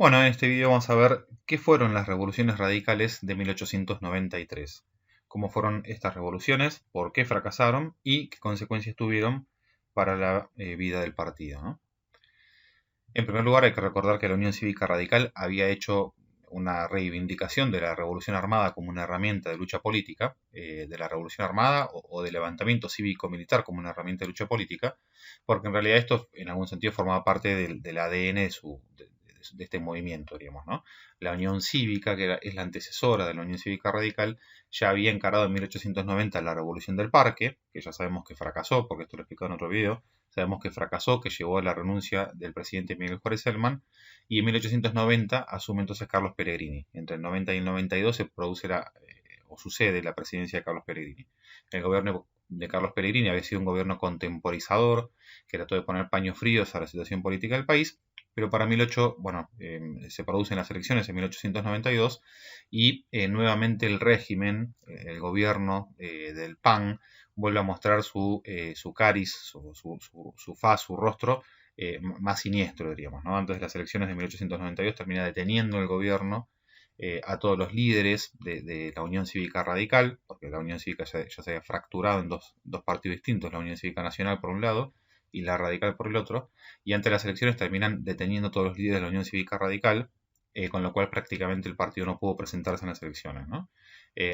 Bueno, en este video vamos a ver qué fueron las revoluciones radicales de 1893, cómo fueron estas revoluciones, por qué fracasaron y qué consecuencias tuvieron para la vida del partido, ¿no? En primer lugar, hay que recordar que la Unión Cívica Radical había hecho una reivindicación de la Revolución Armada como una herramienta de lucha política, de la Revolución Armada o del levantamiento cívico-militar como una herramienta de lucha política, porque en realidad esto en algún sentido formaba parte del ADN de este movimiento, diríamos, ¿no? La Unión Cívica, es la antecesora de la Unión Cívica Radical, ya había encarado en 1890 la Revolución del Parque, que ya sabemos que fracasó, porque esto lo he explicado en otro video. Sabemos que fracasó, que llevó a la renuncia del presidente Miguel Juárez Celman, y en 1890 asume entonces Carlos Pellegrini. Entre el 90 y el 92 se produce o sucede la presidencia de Carlos Pellegrini. El gobierno de Carlos Pellegrini había sido un gobierno contemporizador, que trató de poner paños fríos a la situación política del país, pero para 18, bueno, se producen las elecciones en 1892 y nuevamente el régimen, el gobierno del PAN, vuelve a mostrar su cariz, su faz, su rostro más siniestro, diríamos, ¿no? Antes de las elecciones de 1892 termina deteniendo el gobierno a todos los líderes de la Unión Cívica Radical, porque la Unión Cívica ya se había fracturado en dos partidos distintos, la Unión Cívica Nacional por un lado y la Radical por el otro, y ante las elecciones terminan deteniendo a todos los líderes de la Unión Cívica Radical, con lo cual prácticamente el partido no pudo presentarse en las elecciones, ¿no?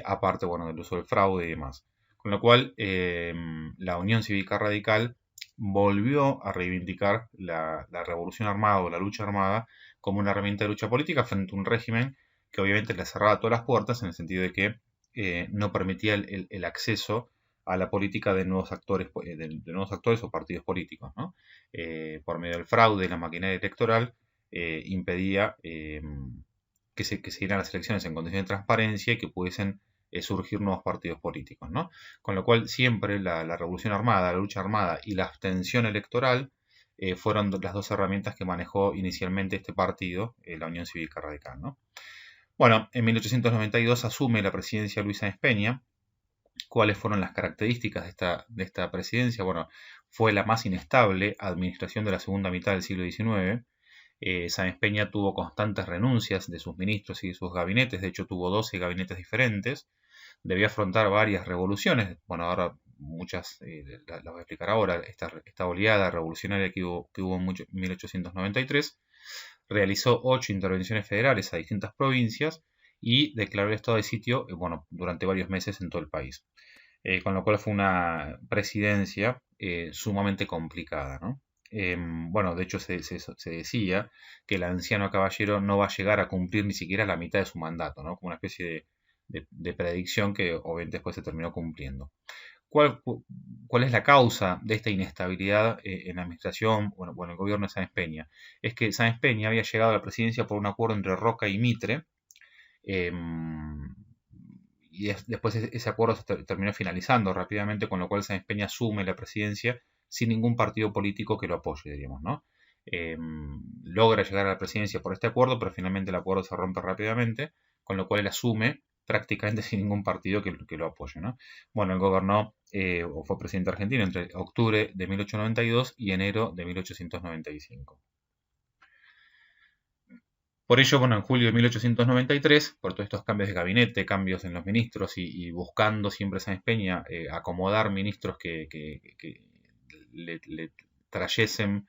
Aparte, bueno, del uso del fraude y demás. Con lo cual, la Unión Cívica Radical volvió a reivindicar la revolución armada o la lucha armada como una herramienta de lucha política frente a un régimen que obviamente le cerraba todas las puertas en el sentido de que no permitía el acceso a la política de nuevos actores, de nuevos actores o partidos políticos, ¿no? Por medio del fraude y la maquinaria electoral, impedía que se dieran las elecciones en condiciones de transparencia y que pudiesen surgir nuevos partidos políticos, ¿no? Con lo cual siempre la revolución armada, la lucha armada y la abstención electoral fueron las dos herramientas que manejó inicialmente este partido, la Unión Cívica Radical, ¿no? Bueno, en 1892 asume la presidencia Luis Sáenz Peña. ¿Cuáles fueron las características de esta presidencia? Bueno, fue la más inestable administración de la segunda mitad del siglo XIX. Sáenz Peña tuvo constantes renuncias de sus ministros y de sus gabinetes, de hecho tuvo 12 gabinetes diferentes, debió afrontar varias revoluciones, bueno, ahora muchas las voy a explicar ahora, esta oleada revolucionaria que hubo en 1893, realizó 8 intervenciones federales a distintas provincias y declaró el estado de sitio, bueno, durante varios meses en todo el país. Con lo cual fue una presidencia sumamente complicada, ¿no? Bueno, de hecho se decía que el anciano caballero no va a llegar a cumplir ni siquiera la mitad de su mandato, ¿no? Como una especie de predicción que obviamente después se terminó cumpliendo. ¿Cuál es la causa de esta inestabilidad en la administración, bueno, el gobierno de Sáenz Peña? Es que Sáenz Peña había llegado a la presidencia por un acuerdo entre Roca y Mitre, eh, y después ese acuerdo se terminó finalizando rápidamente, con lo cual Sáenz Peña asume la presidencia sin ningún partido político que lo apoye, diríamos, ¿no? Logra llegar a la presidencia por este acuerdo, pero finalmente el acuerdo se rompe rápidamente, con lo cual él asume prácticamente sin ningún partido que lo apoye, ¿no? Bueno, él gobernó o fue presidente argentino entre octubre de 1892 y enero de 1895. Por ello, bueno, en julio de 1893, por todos estos cambios de gabinete, cambios en los ministros y buscando siempre Sáenz Peña acomodar ministros que le trayesen,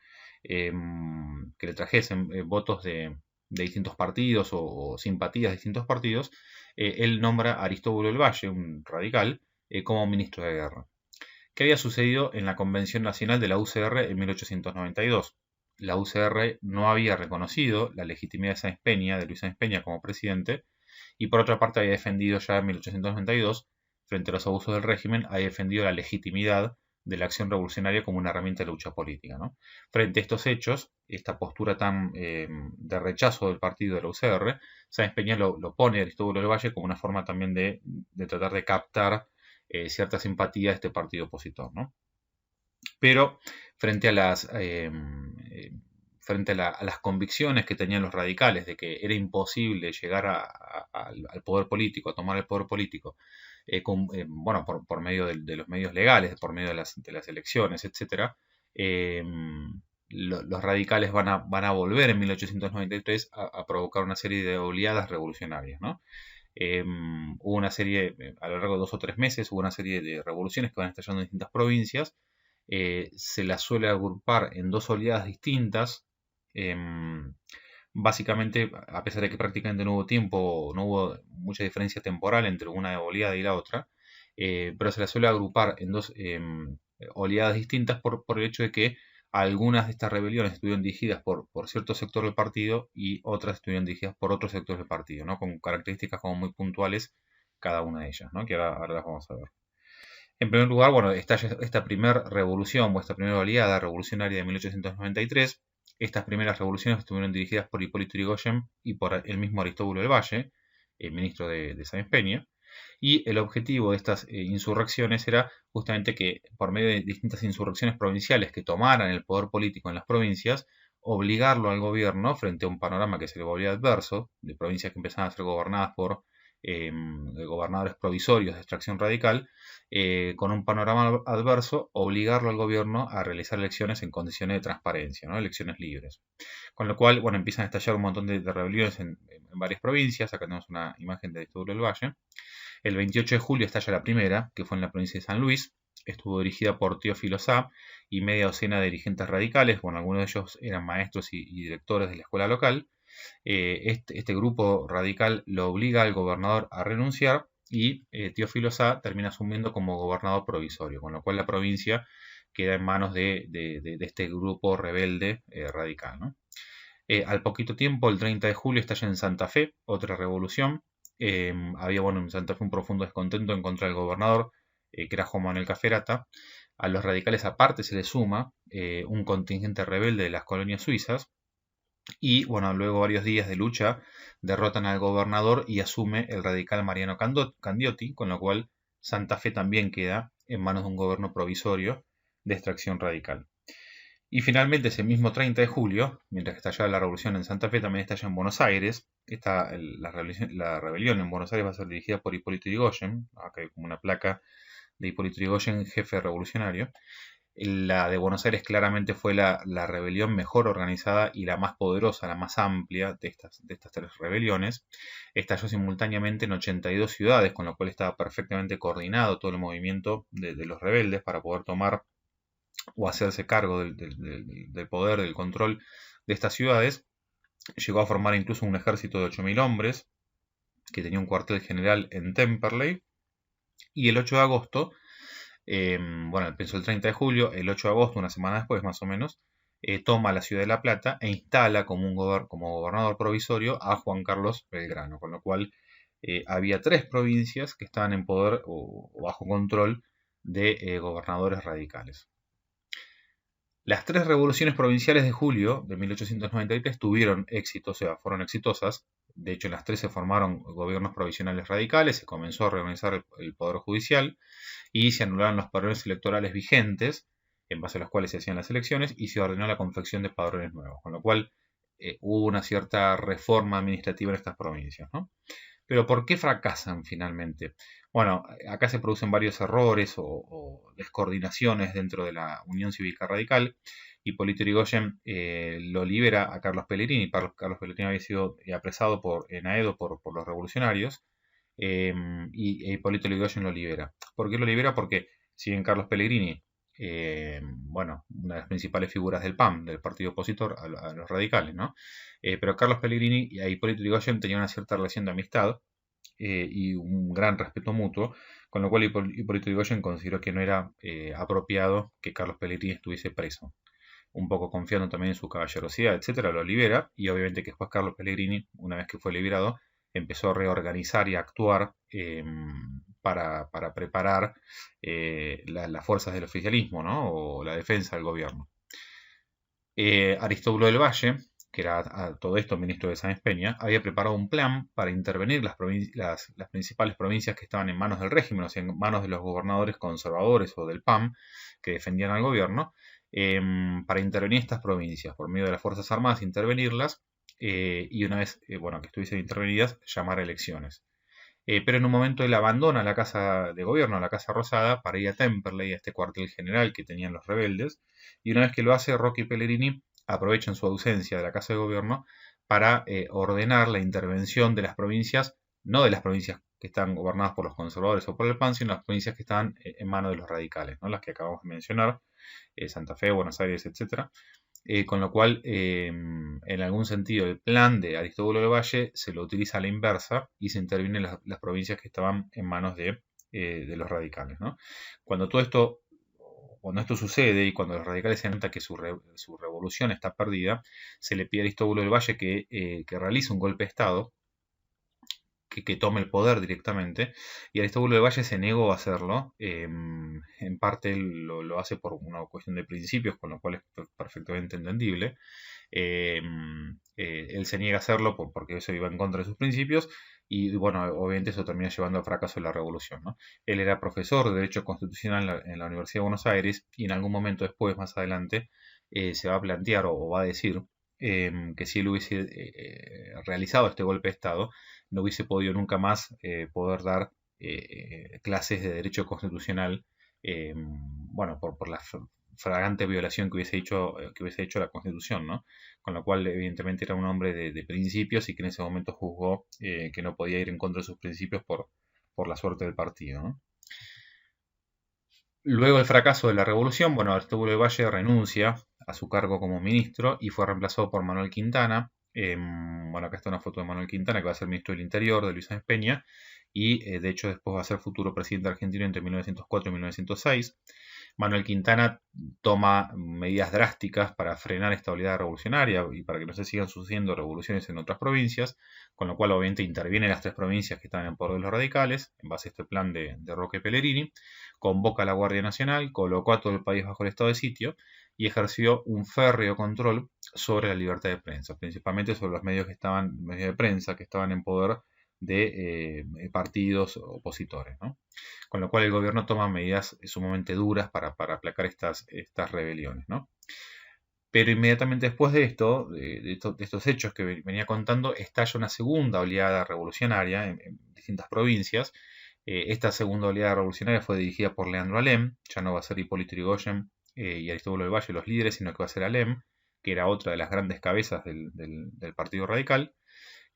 votos de distintos partidos o simpatías de distintos partidos, él nombra a Aristóbulo del Valle, un radical, como ministro de guerra. ¿Qué había sucedido en la Convención Nacional de la UCR en 1892? La UCR no había reconocido la legitimidad de Luis Sáenz Peña como presidente, y por otra parte había defendido ya en 1892, frente a los abusos del régimen, había defendido la legitimidad de la acción revolucionaria como una herramienta de lucha política, ¿no? Frente a estos hechos, esta postura tan de rechazo del partido de la UCR, Sáenz Peña lo pone a Aristóbulo del Valle como una forma también de tratar de captar cierta simpatía de este partido opositor, ¿no? Pero frente a las convicciones que tenían los radicales de que era imposible llegar al poder político, a tomar el poder político, bueno, por medio de los medios legales, por medio de las elecciones, etcétera, los radicales van a volver en 1893 a provocar una serie de oleadas revolucionarias, ¿no? Hubo una serie, a lo largo de 2 o 3 meses, hubo una serie de revoluciones que van estallando en distintas provincias. Se las suele agrupar en dos oleadas distintas. Básicamente, a pesar de que prácticamente no hubo tiempo, no hubo mucha diferencia temporal entre una oleada y la otra, pero se las suele agrupar en dos oleadas distintas por el hecho de que algunas de estas rebeliones estuvieron dirigidas por cierto sector del partido y otras estuvieron dirigidas por otro sector del partido, ¿no? Con características como muy puntuales cada una de ellas, ¿no? Que ahora las vamos a ver. En primer lugar, bueno, estalla esta primera revolución o esta primera oleada revolucionaria de 1893. Estas primeras revoluciones estuvieron dirigidas por Hipólito Yrigoyen y por el mismo Aristóbulo del Valle, el ministro de Sáenz Peña. Y el objetivo de estas insurrecciones era justamente que por medio de distintas insurrecciones provinciales que tomaran el poder político en las provincias, obligarlo al gobierno frente a un panorama que se le volvía adverso, de provincias que empezaban a ser gobernadas por gobernadores provisorios de extracción radical, con un panorama adverso, obligarlo al gobierno a realizar elecciones en condiciones de transparencia, ¿no? Elecciones libres. Con lo cual, bueno, empiezan a estallar un montón de rebeliones en varias provincias. Acá tenemos una imagen de Aristóbulo del Valle. El 28 de julio estalla la primera, que fue en la provincia de San Luis. Estuvo dirigida por Teófilo Sá y media docena de dirigentes radicales. Bueno, algunos de ellos eran maestros y directores de la escuela local. Este grupo radical lo obliga al gobernador a renunciar y Teófilo Sá termina asumiendo como gobernador provisorio, con lo cual la provincia queda en manos de este grupo rebelde radical, ¿no? Al poquito tiempo, el 30 de julio, estalla en Santa Fe otra revolución. Había, bueno, en Santa Fe un profundo descontento en contra del gobernador, que era Juan Manuel Caferata. A los radicales aparte se le suma un contingente rebelde de las colonias suizas. Y bueno, luego varios días de lucha derrotan al gobernador y asume el radical Mariano Candiotti, con lo cual Santa Fe también queda en manos de un gobierno provisorio de extracción radical. Y finalmente, ese mismo 30 de julio, mientras que estallaba la revolución en Santa Fe, también estalla en Buenos Aires. La rebelión en Buenos Aires va a ser dirigida por Hipólito Yrigoyen. Acá hay como una placa de Hipólito Yrigoyen, jefe revolucionario. La de Buenos Aires claramente fue la rebelión mejor organizada y la más poderosa, la más amplia de estas tres rebeliones. Estalló simultáneamente en 82 ciudades, con lo cual estaba perfectamente coordinado todo el movimiento de los rebeldes para poder tomar o hacerse cargo del poder, del control de estas ciudades. Llegó a formar incluso un ejército de 8.000 hombres, que tenía un cuartel general en Temperley. Y el 8 de agosto, bueno, empezó el 30 de julio, el 8 de agosto, una semana después más o menos, toma la ciudad de La Plata e instala como gobernador provisorio a Juan Carlos Belgrano, con lo cual había 3 provincias que estaban en poder o bajo control de gobernadores radicales. Las 3 revoluciones provinciales de julio de 1893 tuvieron éxito, o sea, fueron exitosas. De hecho, en las 3 se formaron gobiernos provisionales radicales, se comenzó a reorganizar el poder judicial y se anularon los padrones electorales vigentes, en base a los cuales se hacían las elecciones, y se ordenó la confección de padrones nuevos, con lo cual hubo una cierta reforma administrativa en estas provincias, ¿no? Pero ¿por qué fracasan finalmente? Bueno, acá se producen varios errores o descoordinaciones dentro de la Unión Cívica Radical. Hipólito Yrigoyen lo libera a Carlos Pellegrini. Carlos Pellegrini había sido apresado en Aedo por los revolucionarios, y Hipólito Yrigoyen lo libera. ¿Por qué lo libera? Porque si bien Carlos Pellegrini, bueno, una de las principales figuras del PAM, del partido opositor a los radicales, ¿no? Pero Carlos Pellegrini y Hipólito Yrigoyen tenían una cierta relación de amistad y un gran respeto mutuo, con lo cual Hipólito Yrigoyen consideró que no era apropiado que Carlos Pellegrini estuviese preso. Un poco confiando también en su caballerosidad, etcétera, lo libera, y obviamente que después Carlos Pellegrini, una vez que fue liberado, empezó a reorganizar y a actuar para preparar las fuerzas del oficialismo, ¿no? O la defensa del gobierno. Aristóbulo del Valle, que era a todo esto ministro de Sáenz Peña, había preparado un plan para intervenir las principales provincias que estaban en manos del régimen, o sea, en manos de los gobernadores conservadores o del PAM, que defendían al gobierno, para intervenir estas provincias, por medio de las Fuerzas Armadas, intervenirlas, y una vez bueno, que estuviesen intervenidas, llamar a elecciones. Pero en un momento él abandona la casa de gobierno, la Casa Rosada, para ir a Temperley, a este cuartel general que tenían los rebeldes, y una vez que lo hace, Roque Pellegrini aprovechan su ausencia de la Casa de Gobierno para ordenar la intervención de las provincias, no de las provincias que están gobernadas por los conservadores o por el PAN, sino las provincias que están en manos de los radicales, ¿no? Las que acabamos de mencionar, Santa Fe, Buenos Aires, etc. Con lo cual, en algún sentido, el plan de Aristóbulo del Valle se lo utiliza a la inversa y se intervienen las provincias que estaban en manos de los radicales, ¿no? Cuando esto sucede y cuando los radicales se dan cuenta que su revolución está perdida, se le pide a Aristóbulo del Valle que realice un golpe de Estado, que tome el poder directamente, y Aristóbulo del Valle se negó a hacerlo. En parte él lo hace por una cuestión de principios, con lo cual es perfectamente entendible. Él se niega a hacerlo porque eso iba en contra de sus principios, y bueno, obviamente eso termina llevando al fracaso de la revolución, ¿no? Él era profesor de Derecho Constitucional en la Universidad de Buenos Aires, y en algún momento después, más adelante, se va a plantear o va a decir que si él hubiese realizado este golpe de Estado, no hubiese podido nunca más poder dar clases de Derecho Constitucional, bueno, por la fragante violación que hubiese hecho la Constitución, ¿no? Con lo cual, evidentemente, era un hombre de principios y que en ese momento juzgó que no podía ir en contra de sus principios por la suerte del partido, ¿no? Luego del fracaso de la revolución, bueno, Aristóbulo del Valle renuncia a su cargo como ministro y fue reemplazado por Manuel Quintana. Bueno, acá está una foto de Manuel Quintana, que va a ser ministro del Interior de Luis Sáenz Peña, y de hecho después va a ser futuro presidente argentino entre 1904 y 1906. Manuel Quintana toma medidas drásticas para frenar esta oleada revolucionaria y para que no se sigan sucediendo revoluciones en otras provincias, con lo cual obviamente interviene en las tres provincias que están en poder de los radicales, en base a este plan de Roque Pellegrini, convoca a la Guardia Nacional, colocó a todo el país bajo el estado de sitio y ejerció un férreo control sobre la libertad de prensa, principalmente sobre los medios de prensa que estaban en poder de partidos opositores, ¿no? Con lo cual el gobierno toma medidas sumamente duras para aplacar estas rebeliones, ¿no? Pero inmediatamente después de estos hechos que venía contando, estalla una segunda oleada revolucionaria en distintas provincias. Esta segunda oleada revolucionaria fue dirigida por Leandro Alem, ya no va a ser Hipólito Yrigoyen y Aristóbulo del Valle los líderes, sino que va a ser Alem, que era otra de las grandes cabezas del Partido Radical.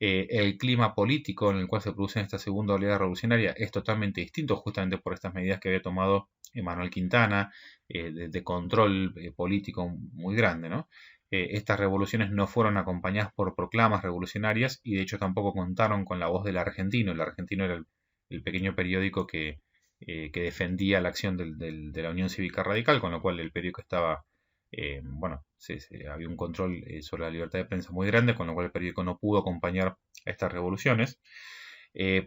El clima político en el cual se produce esta segunda oleada revolucionaria es totalmente distinto, justamente por estas medidas que había tomado Manuel Quintana, de control político muy grande, ¿no? Estas revoluciones no fueron acompañadas por proclamas revolucionarias y de hecho tampoco contaron con la voz del Argentino. El Argentino era el pequeño periódico que defendía la acción de la Unión Cívica Radical, con lo cual el periódico estaba, bueno, había un control sobre la libertad de prensa muy grande, con lo cual el periódico no pudo acompañar a estas revoluciones.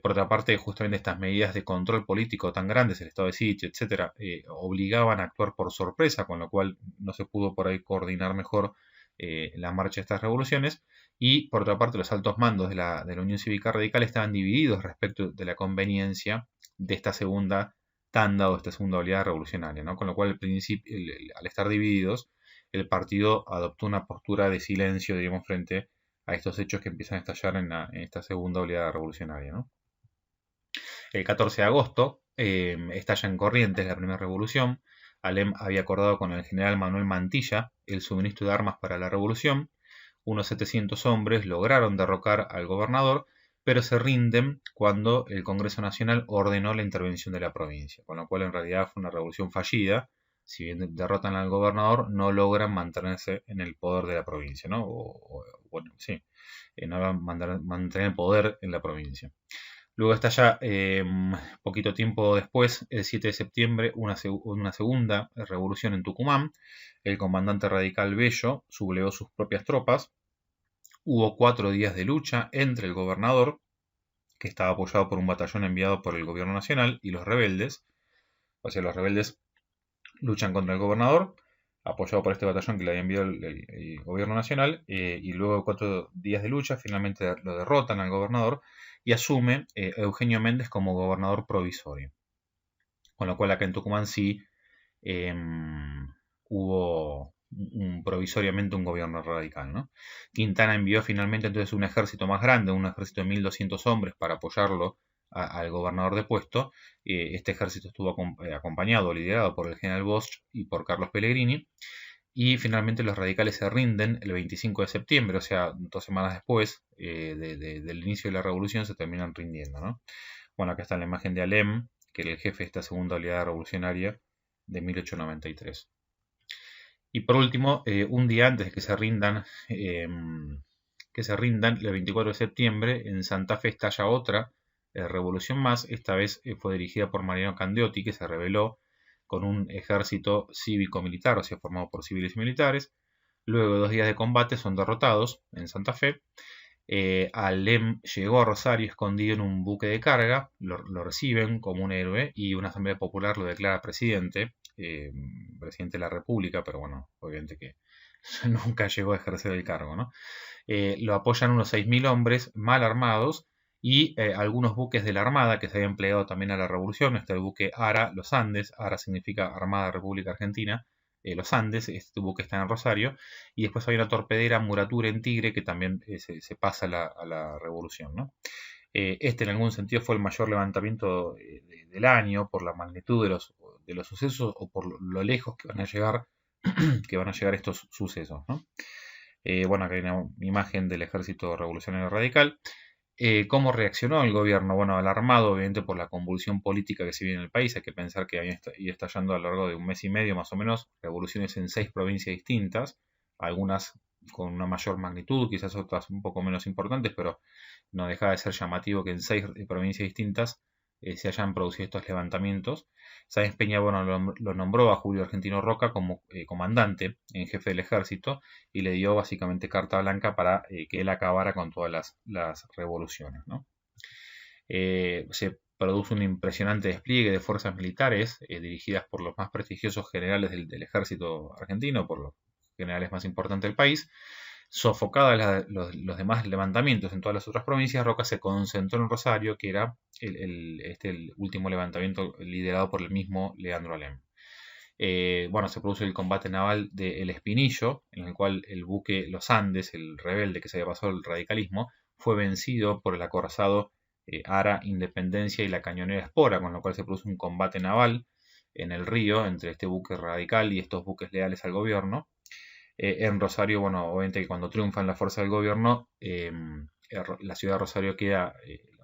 Por otra parte, justamente estas medidas de control político tan grandes, el estado de sitio, etcétera, obligaban a actuar por sorpresa, con lo cual no se pudo por ahí coordinar mejor la marcha de estas revoluciones. Y por otra parte, los altos mandos de la Unión Cívica Radical estaban divididos respecto de la conveniencia de esta segunda tanda o esta segunda oleada revolucionaria, ¿no? Con lo cual, al estar divididos, el partido adoptó una postura de silencio, digamos, frente a estos hechos que empiezan a estallar en esta segunda oleada revolucionaria, ¿no? El 14 de agosto estalla en Corrientes la primera revolución. Alem había acordado con el general Manuel Mantilla el suministro de armas para la revolución. Unos 700 hombres lograron derrocar al gobernador, pero se rinden cuando el Congreso Nacional ordenó la intervención de la provincia, con lo cual en realidad fue una revolución fallida. Si bien derrotan al gobernador, no logran mantenerse en el poder de la provincia, ¿no? Bueno, sí, no van a mantener el poder en la provincia. Luego estalla poquito tiempo después, el 7 de septiembre, una segunda revolución en Tucumán. El comandante radical Bello sublevó sus propias tropas. Hubo 4 días de lucha entre el gobernador, que estaba apoyado por un batallón enviado por el gobierno nacional, y los rebeldes. O sea, los rebeldes luchan contra el gobernador, apoyado por este batallón que le había enviado el gobierno nacional, y luego de 4 días de lucha, finalmente lo derrotan al gobernador y asume Eugenio Méndez como gobernador provisorio. Con lo cual acá en Tucumán sí hubo provisoriamente un gobierno radical, ¿no? Quintana envió finalmente entonces un ejército más grande, un ejército de 1.200 hombres para apoyarlo al gobernador depuesto. Este ejército estuvo acompañado, liderado por el general Bosch y por Carlos Pellegrini. y finalmente los radicales se rinden el 25 de septiembre, o sea, 2 semanas después del inicio de la revolución se terminan rindiendo, ¿no? Bueno, acá está la imagen de Alem, que era el jefe de esta segunda oleada revolucionaria de 1893. Y por último, un día antes de que se rindan, el 24 de septiembre, en Santa Fe estalla otra revolución más. Esta vez fue dirigida por Mariano Candioti, que se rebeló con un ejército cívico-militar, o sea, formado por civiles y militares. Luego de 2 días de combate son derrotados en Santa Fe. Alem llegó a Rosario escondido en un buque de carga, lo reciben como un héroe y una asamblea popular lo declara presidente, presidente de la República, pero bueno, obviamente que nunca llegó a ejercer el cargo, ¿no? Lo apoyan unos 6.000 hombres mal armados y algunos buques de la Armada que se habían empleado también a la revolución. Está el buque Ara Los Andes, Ara significa Armada República Argentina, Los Andes, este buque está en Rosario, y después hay una torpedera Muratura en Tigre que también se pasa a la revolución, ¿no? Este en algún sentido fue el mayor levantamiento del año por la magnitud de los sucesos o por lo lejos que van a llegar, que van a llegar estos sucesos, ¿no? Bueno, acá hay una imagen del ejército revolucionario radical. ¿Cómo reaccionó el gobierno? Bueno, alarmado obviamente por la convulsión política que se vive en el país. Hay que pensar que había ido estallando a lo largo de un mes y medio más o menos revoluciones en 6 provincias distintas, algunas con una mayor magnitud, quizás otras un poco menos importantes, pero no deja de ser llamativo que en 6 provincias distintas se hayan producido estos levantamientos. Sáenz Peña, bueno, lo nombró a Julio Argentino Roca como comandante en jefe del ejército y le dio básicamente carta blanca para que él acabara con todas las revoluciones, ¿no? Se produce un impresionante despliegue de fuerzas militares dirigidas por los más prestigiosos generales del ejército argentino, por los generales más importantes del país. Sofocadas los demás levantamientos en todas las otras provincias, Roca se concentró en Rosario, que era el último levantamiento liderado por el mismo Leandro Alem. Bueno, se produce el combate naval de El Espinillo, en el cual el buque Los Andes, el rebelde que se había pasado al radicalismo, fue vencido por el acorazado Ara Independencia y la cañonera Espora, con lo cual se produce un combate naval en el río entre este buque radical y estos buques leales al gobierno. En Rosario, bueno, obviamente que cuando triunfan la fuerza del gobierno, la ciudad de Rosario queda,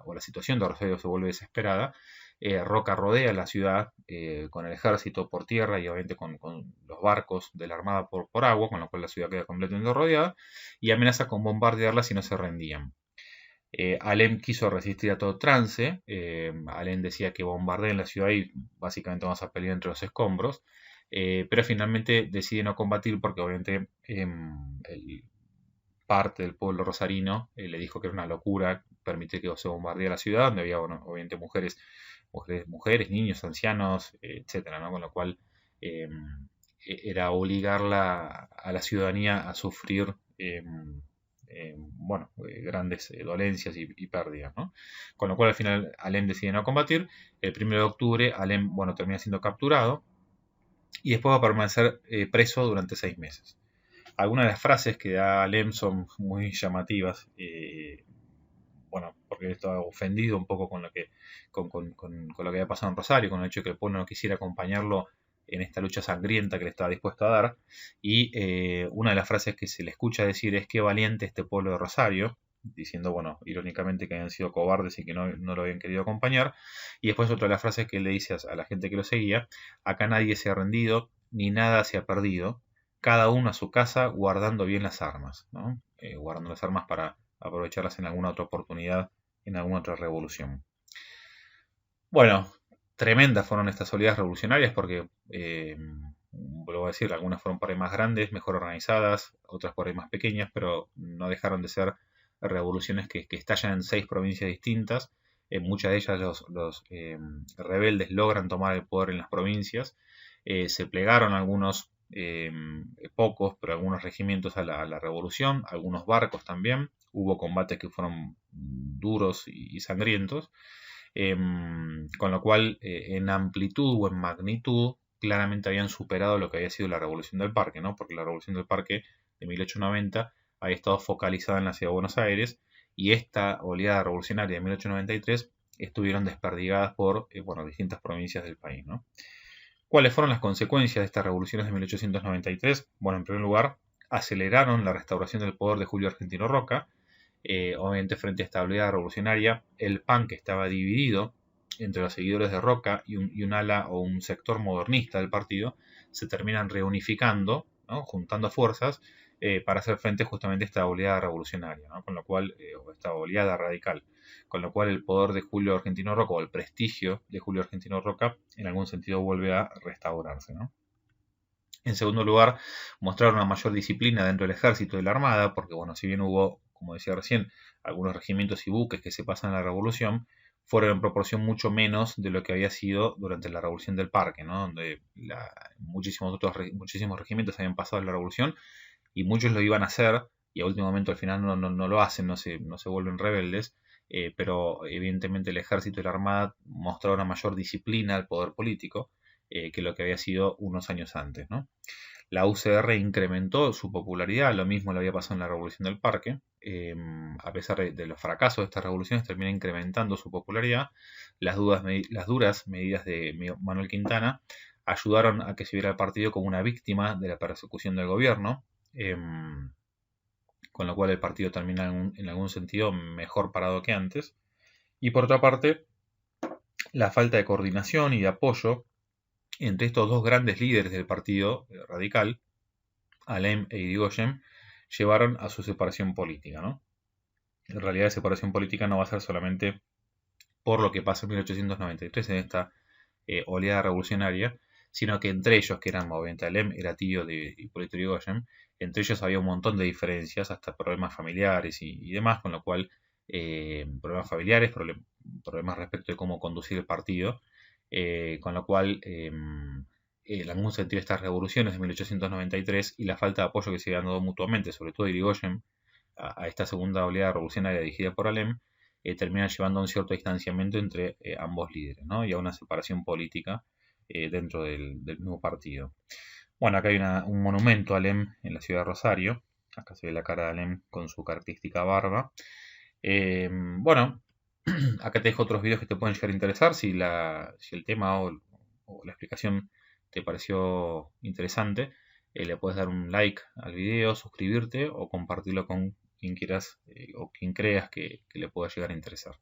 o la situación de Rosario se vuelve desesperada. Roca rodea la ciudad con el ejército por tierra y obviamente con los barcos de la armada por agua, con lo cual la ciudad queda completamente rodeada y amenaza con bombardearla si no se rendían. Alem quiso resistir a todo trance. Alem decía que bombardeen la ciudad y básicamente vamos a pelear entre los escombros. Pero finalmente decide no combatir porque obviamente parte del pueblo rosarino le dijo que era una locura permitir que se bombardeara la ciudad, donde había, bueno, obviamente mujeres, niños, ancianos, etcétera, ¿no? Con lo cual era obligar a la ciudadanía a sufrir grandes dolencias y pérdidas, ¿no? Con lo cual al final Alem decide no combatir. El 1 de octubre Alem, bueno, termina siendo capturado y después va a permanecer preso durante 6 meses. Algunas de las frases que da Alem son muy llamativas, porque estaba ofendido un poco con lo que había pasado en Rosario, con el hecho de que el pueblo no quisiera acompañarlo en esta lucha sangrienta que le estaba dispuesto a dar. Y una de las frases que se le escucha decir es: qué valiente este pueblo de Rosario, diciendo, bueno, irónicamente que habían sido cobardes y que no lo habían querido acompañar. Y después otra de las frases que él le dice a la gente que lo seguía: acá nadie se ha rendido, ni nada se ha perdido, cada uno a su casa guardando bien las armas, ¿no? Guardando las armas para aprovecharlas en alguna otra oportunidad, en alguna otra revolución. Bueno, tremendas fueron estas oleadas revolucionarias porque, vuelvo a decir, algunas fueron por ahí más grandes, mejor organizadas, otras por ahí más pequeñas, pero no dejaron de ser revoluciones que estallan en 6 provincias distintas. En muchas de ellas los rebeldes logran tomar el poder en las provincias. Se plegaron algunos, pocos, pero algunos regimientos a la revolución, algunos barcos también. Hubo combates que fueron duros y sangrientos. Con lo cual, en amplitud o en magnitud, claramente habían superado lo que había sido la Revolución del Parque, ¿no? Porque la Revolución del Parque de 1890 había estado focalizada en la ciudad de Buenos Aires y esta oleada revolucionaria de 1893 estuvieron desperdigadas por distintas provincias del país, ¿no? ¿Cuáles fueron las consecuencias de estas revoluciones de 1893? Bueno, en primer lugar, aceleraron la restauración del poder de Julio Argentino Roca. Obviamente, frente a esta oleada revolucionaria, el PAN, que estaba dividido entre los seguidores de Roca y un ala o un sector modernista del partido, se terminan reunificando, ¿no? Juntando fuerzas para hacer frente justamente a esta oleada revolucionaria, ¿no? Con lo cual, o esta oleada radical, con lo cual el poder de Julio Argentino Roca o el prestigio de Julio Argentino Roca en algún sentido vuelve a restaurarse, ¿no? En segundo lugar, mostrar una mayor disciplina dentro del ejército y de la armada, porque bueno, si bien hubo, como decía recién, algunos regimientos y buques que se pasan a la revolución, fueron en proporción mucho menos de lo que había sido durante la revolución del Parque, ¿no? Donde muchísimos regimientos habían pasado a la revolución y muchos lo iban a hacer y a último momento al final no lo hacen, no se vuelven rebeldes, pero evidentemente el ejército y la armada mostraron una mayor disciplina al poder político que lo que había sido unos años antes, ¿no? La UCR incrementó su popularidad, lo mismo le había pasado en la Revolución del Parque. A pesar de los fracasos de estas revoluciones, termina incrementando su popularidad. Las duras medidas de Manuel Quintana ayudaron a que se viera el partido como una víctima de la persecución del gobierno, con lo cual el partido termina en algún sentido mejor parado que antes. Y por otra parte, la falta de coordinación y de apoyo entre estos dos grandes líderes del partido radical, Alem e Irigoyen, llevaron a su separación política, ¿no? En realidad, la separación política no va a ser solamente por lo que pasa en 1893 en esta oleada revolucionaria, sino que entre ellos, que eran obviamente Alem, era tío de Hipólito Yrigoyen, entre ellos había un montón de diferencias, hasta problemas familiares y demás, con lo cual problemas familiares, problemas respecto de cómo conducir el partido, con lo cual en algún sentido estas revoluciones de 1893 y la falta de apoyo que se habían dado mutuamente, sobre todo de Irigoyen, a esta segunda oleada revolucionaria dirigida por Alem, terminan llevando a un cierto distanciamiento entre ambos líderes, ¿no? Y a una separación política dentro del mismo partido. Bueno, acá hay un monumento a Alem en la ciudad de Rosario. Acá se ve la cara de Alem con su característica barba. Bueno, acá te dejo otros videos que te pueden llegar a interesar si el tema o la explicación te pareció interesante. Le puedes dar un like al video, suscribirte o compartirlo con quien quieras o quien creas que le pueda llegar a interesar.